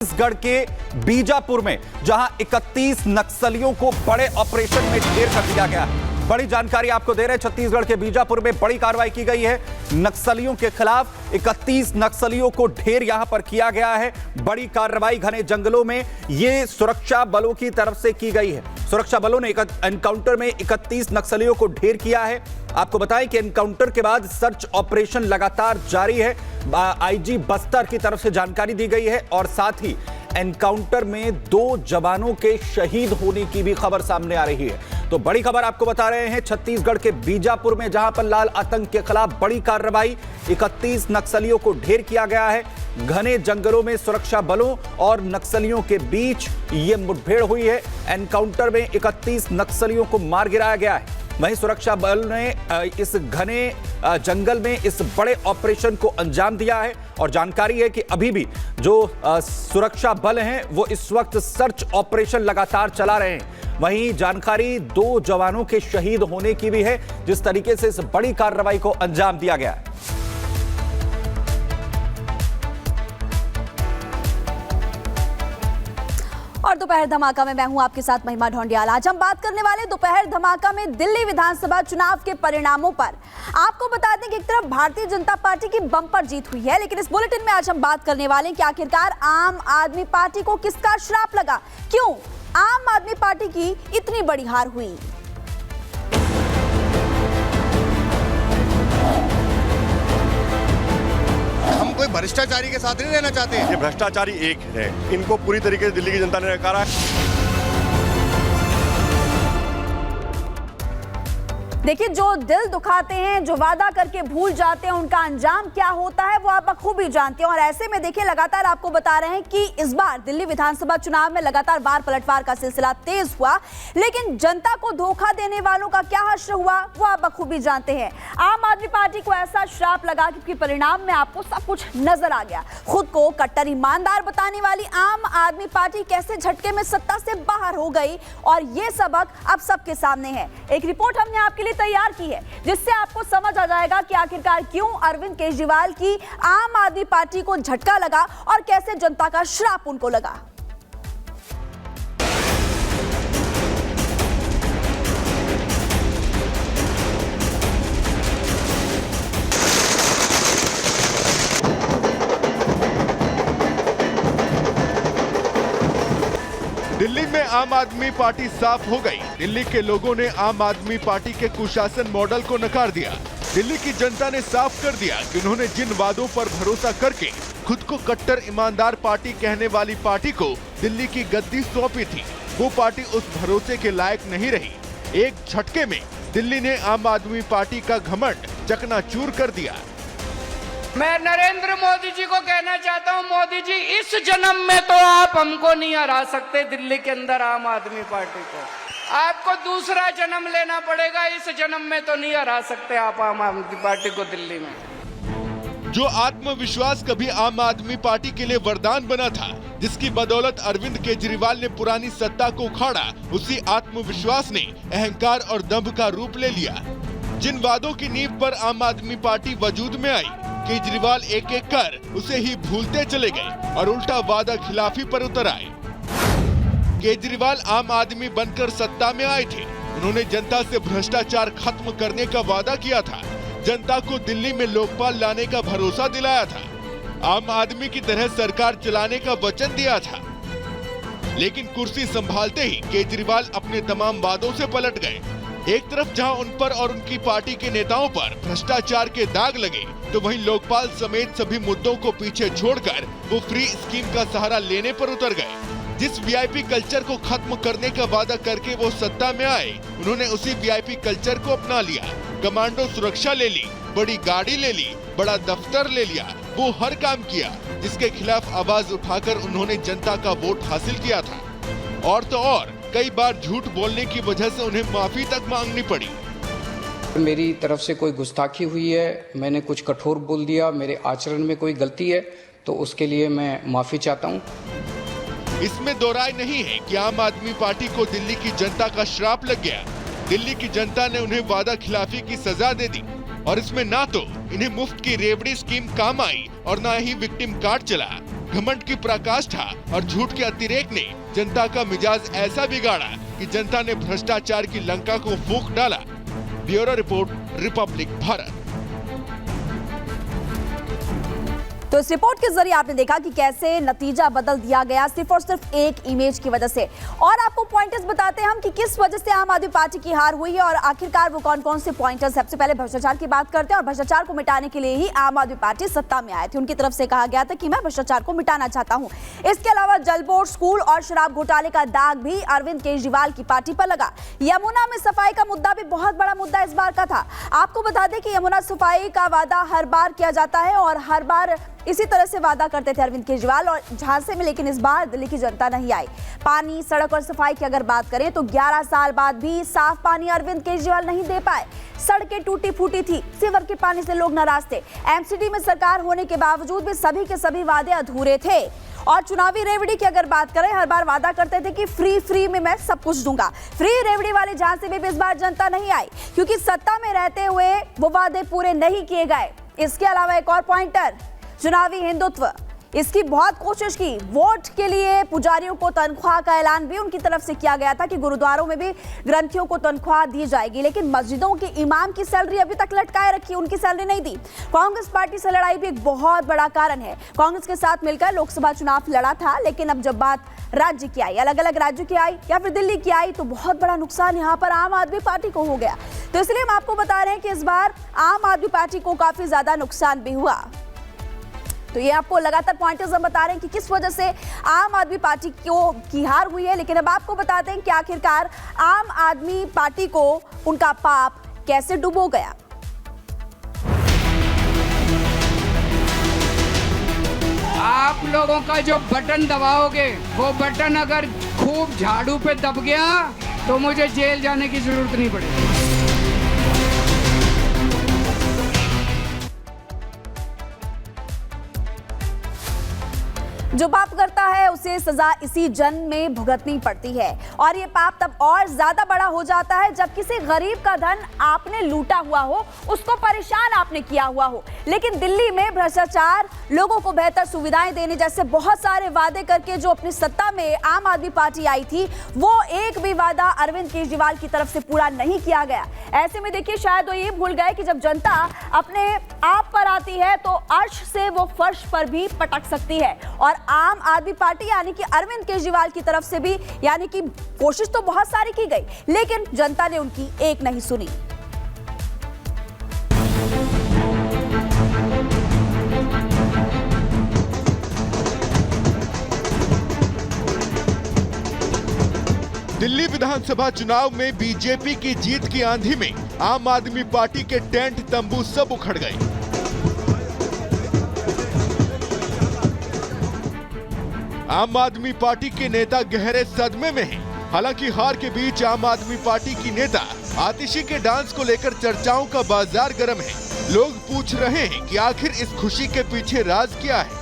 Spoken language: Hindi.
छत्तीसगढ़ के बीजापुर में जहां 31 नक्सलियों को बड़े ऑपरेशन में ढेर कर दिया गया। बड़ी जानकारी आपको दे रहे हैं, छत्तीसगढ़ के बीजापुर में बड़ी कार्रवाई की गई है। नक्सलियों के खिलाफ 31 नक्सलियों को ढेर यहां पर किया गया है। बड़ी कार्रवाई घने जंगलों में ये सुरक्षा बलों की तरफ से की गई है। सुरक्षा बलों ने एनकाउंटर में 31 नक्सलियों को ढेर किया है। आपको बताएं कि एनकाउंटर के बाद सर्च ऑपरेशन लगातार जारी है। आईजी बस्तर की तरफ से जानकारी दी गई है और साथ ही एनकाउंटर में 2 जवानों के शहीद होने की भी खबर सामने आ रही है। तो बड़ी खबर आपको बता रहे हैं, छत्तीसगढ़ के बीजापुर में जहां पर लाल आतंक के खिलाफ बड़ी कार्रवाई, 31 नक्सलियों को ढेर किया गया है। घने जंगलों में सुरक्षा बलों और नक्सलियों के बीच यह मुठभेड़ हुई है। एनकाउंटर में 31 नक्सलियों को मार गिराया गया है। वहीं सुरक्षा बल ने इस घने जंगल में इस बड़े ऑपरेशन को अंजाम दिया है और जानकारी है कि अभी भी जो सुरक्षा बल हैं वो इस वक्त सर्च ऑपरेशन लगातार चला रहे हैं। वहीं जानकारी 2 जवानों के शहीद होने की भी है, जिस तरीके से इस बड़ी कार्रवाई को अंजाम दिया गया है। और दोपहर धमाका में मैं हूं आपके साथ महिमा ढोंडियाल। आज हम बात करने वाले दोपहर धमाका में दिल्ली विधानसभा चुनाव के परिणामों पर। आपको बता दें कि एक तरफ भारतीय जनता पार्टी की बम्पर जीत हुई है, लेकिन इस बुलेटिन में आज हम बात करने वाले हैं कि आखिरकार आम आदमी पार्टी को किसका श्राप लगा, क्यों आम आदमी पार्टी की इतनी बड़ी हार हुई। हम कोई भ्रष्टाचारी के साथ नहीं रहना चाहते हैं। ये भ्रष्टाचारी एक है, इनको पूरी तरीके से दिल्ली की जनता ने नकारा है। देखिए, जो दिल दुखाते हैं, जो वादा करके भूल जाते हैं, उनका अंजाम क्या होता है वो आप बखूबी जानते हैं। और ऐसे में देखिए, लगातार आपको बता रहे हैं कि इस बार दिल्ली विधानसभा चुनाव में लगातार बार पलटवार का सिलसिला तेज हुआ, लेकिन जनता को धोखा देने वालों का क्या हश्र हुआ वो आप बखूबी जानते हैं। आम आदमी पार्टी को ऐसा श्राप लगा कि परिणाम में आपको सब कुछ नजर आ गया। खुद को कट्टर ईमानदार बताने वाली आम आदमी पार्टी कैसे झटके में सत्ता से बाहर हो गई, और ये सबक अब सबके सामने है। एक रिपोर्ट हमने आपके लिए तैयार की है, जिससे आपको समझ आ जाएगा कि आखिरकार क्यों अरविंद केजरीवाल की आम आदमी पार्टी को झटका लगा और कैसे जनता का श्राप उनको लगा। दिल्ली में आम आदमी पार्टी साफ हो गई। दिल्ली के लोगों ने आम आदमी पार्टी के कुशासन मॉडल को नकार दिया। दिल्ली की जनता ने साफ कर दिया कि उन्होंने जिन वादों पर भरोसा करके खुद को कट्टर ईमानदार पार्टी कहने वाली पार्टी को दिल्ली की गद्दी सौंपी थी, वो पार्टी उस भरोसे के लायक नहीं रही। एक झटके में दिल्ली ने आम आदमी पार्टी का घमंड चकनाचूर कर दिया। मैं नरेंद्र मोदी जी को कहना चाहता हूं, मोदी जी इस जन्म में तो आप हमको नहीं हरा सकते दिल्ली के अंदर आम आदमी पार्टी को। आपको दूसरा जन्म लेना पड़ेगा, इस जन्म में तो नहीं हरा सकते आप आम आदमी पार्टी को दिल्ली में। जो आत्मविश्वास कभी आम आदमी पार्टी के लिए वरदान बना था, जिसकी बदौलत अरविंद केजरीवाल ने पुरानी सत्ता को उखाड़ा, उसी आत्मविश्वास ने अहंकार और दंभ का रूप ले लिया। जिन वादों की नींव पर आम आदमी पार्टी वजूद में आई, केजरीवाल एक एक कर उसे ही भूलते चले गए और उल्टा वादा खिलाफी पर उतर आए। केजरीवाल आम आदमी बनकर सत्ता में आए थे। उन्होंने जनता से भ्रष्टाचार खत्म करने का वादा किया था, जनता को दिल्ली में लोकपाल लाने का भरोसा दिलाया था, आम आदमी की तरह सरकार चलाने का वचन दिया था। लेकिन कुर्सी संभालते ही केजरीवाल अपने तमाम वादों से पलट गए। एक तरफ जहां उन पर और उनकी पार्टी के नेताओं पर भ्रष्टाचार के दाग लगे, तो वहीं लोकपाल समेत सभी मुद्दों को पीछे छोड़कर वो फ्री स्कीम का सहारा लेने पर उतर गए। जिस वीआईपी कल्चर को खत्म करने का वादा करके वो सत्ता में आए, उन्होंने उसी वीआईपी कल्चर को अपना लिया। कमांडो सुरक्षा ले ली, बड़ी गाड़ी ले ली, बड़ा दफ्तर ले लिया, वो हर काम किया जिसके खिलाफ आवाज उठाकर उन्होंने जनता का वोट हासिल किया था। और तो और कई बार झूठ बोलने की वजह से उन्हें माफी तक मांगनी पड़ी। मेरी तरफ से कोई गुस्ताखी हुई है, मैंने कुछ कठोर बोल दिया, मेरे आचरण में कोई गलती है, तो उसके लिए मैं माफी चाहता हूँ। इसमें दो राय नहीं है कि आम आदमी पार्टी को दिल्ली की जनता का श्राप लग गया। दिल्ली की जनता ने उन्हें वादा खिलाफी की सजा दे दी और इसमें ना तो इन्हें मुफ्त की रेवड़ी स्कीम काम आई और ना ही विक्टिम कार्ड चला। घमंड की पराकाष्ठा और झूठ के अतिरेक ने जनता का मिजाज ऐसा बिगाड़ा कि जनता ने भ्रष्टाचार की लंका को फूंक डाला। Bureau report, Republic Bharat. तो इस रिपोर्ट के जरिए आपने देखा कि कैसे नतीजा बदल दिया गया सिर्फ और सिर्फ एक इमेज की वजह से। और आपको पॉइंटर्स बताते हैं हम कि किस वजह से आम आदमी पार्टी की हार हुई है और आखिरकार वो कौन कौन से पॉइंटर्स। सबसे पहले भ्रष्टाचार की बात करते हैं और भ्रष्टाचार को मिटाने के लिए ही आम आदमी पार्टी सत्ता में आए थे। उनकी तरफ से कहा गया था कि मैं भ्रष्टाचार को मिटाना चाहता हूं। इसके अलावा जल बोर्ड, स्कूल और शराब घोटाले का दाग भी अरविंद केजरीवाल की पार्टी पर लगा। यमुना में सफाई का मुद्दा भी बहुत बड़ा मुद्दा इस बार का था। आपको बता दें कि यमुना सफाई का वादा हर बार किया जाता है और हर बार इसी तरह से वादा करते थे अरविंद केजरीवाल और झांसे में, लेकिन इस बार दिल्ली की जनता नहीं आई। पानी, सड़क और सफाई की अगर बात करें तो 11 साल बाद भी साफ पानी अरविंद केजरीवाल नहीं दे पाए। सड़कें टूटी फूटी थी, सीवर के पानी से लोग नाराज थे। एमसीडी में सरकार होने के बावजूद भी सभी के सभी वादे अधूरे थे। और चुनावी रेवड़ी की अगर बात करें, हर बार वादा करते थे कि फ्री में मैं सब कुछ दूंगा। फ्री रेवड़ी वाले झांसे में भी इस बार जनता नहीं आई क्योंकि सत्ता में रहते हुए वो वादे पूरे नहीं किए गए। इसके अलावा एक और पॉइंटर, चुनावी हिंदुत्व, इसकी बहुत कोशिश की। वोट के लिए पुजारियों को तनख्वाह का ऐलान भी उनकी तरफ से किया गया था कि गुरुद्वारों में भी ग्रंथियों को तनख्वाह दी जाएगी, लेकिन मस्जिदों के इमाम की सैलरी अभी तक लटकाए रखी, उनकी सैलरी नहीं दी। कांग्रेस पार्टी से लड़ाई भी एक बहुत बड़ा कारण है। कांग्रेस के साथ मिलकर लोकसभा चुनाव लड़ा था, लेकिन अब जब बात राज्य की आई, अलग अलग राज्यों की आई या फिर दिल्ली की आई, तो बहुत बड़ा नुकसान यहाँ पर आम आदमी पार्टी को हो गया। तो इसलिए हम आपको बता रहे हैं कि इस बार आम आदमी पार्टी को काफी ज्यादा नुकसान भी हुआ। तो ये आपको लगातार पॉइंटर्स हम बता रहे हैं कि किस वजह से आम आदमी पार्टी की हार हुई है। लेकिन अब आपको बताते हैं कि आखिरकार आम आदमी पार्टी को उनका पाप कैसे डुबो गया। आप लोगों का जो बटन दबाओगे, वो बटन अगर खूब झाड़ू पे दब गया तो मुझे जेल जाने की जरूरत नहीं पड़ेगी। जो पाप करता है उसे सजा इसी जन्म में भुगतनी पड़ती है और ये पाप तब और ज्यादा बड़ा हो जाता है जब किसी गरीब का धन आपने लूटा हुआ हो, उसको परेशान आपने किया हुआ हो। लेकिन दिल्ली में भ्रष्टाचार, लोगों को बेहतर सुविधाएं देने जैसे बहुत सारे वादे करके जो अपनी सत्ता में आम आदमी पार्टी आई थी, वो एक भी वादा अरविंद केजरीवाल की तरफ से पूरा नहीं किया गया। ऐसे में देखिए, शायद वो ये भूल गए कि जब जनता अपने आप पर आती है तो अर्श से वो फर्श पर भी पटक सकती है। और आम आदमी पार्टी यानी कि अरविंद केजरीवाल की तरफ से भी यानी कि कोशिश तो बहुत सारी की गई, लेकिन जनता ने उनकी एक नहीं सुनी। दिल्ली विधानसभा चुनाव में बीजेपी की जीत की आंधी में आम आदमी पार्टी के टेंट तंबू सब उखड़ गए। आम आदमी पार्टी के नेता गहरे सदमे में हैं। हालांकि हार के बीच आम आदमी पार्टी की नेता आतिशी के डांस को लेकर चर्चाओं का बाजार गर्म है। लोग पूछ रहे हैं कि आखिर इस खुशी के पीछे राज क्या है।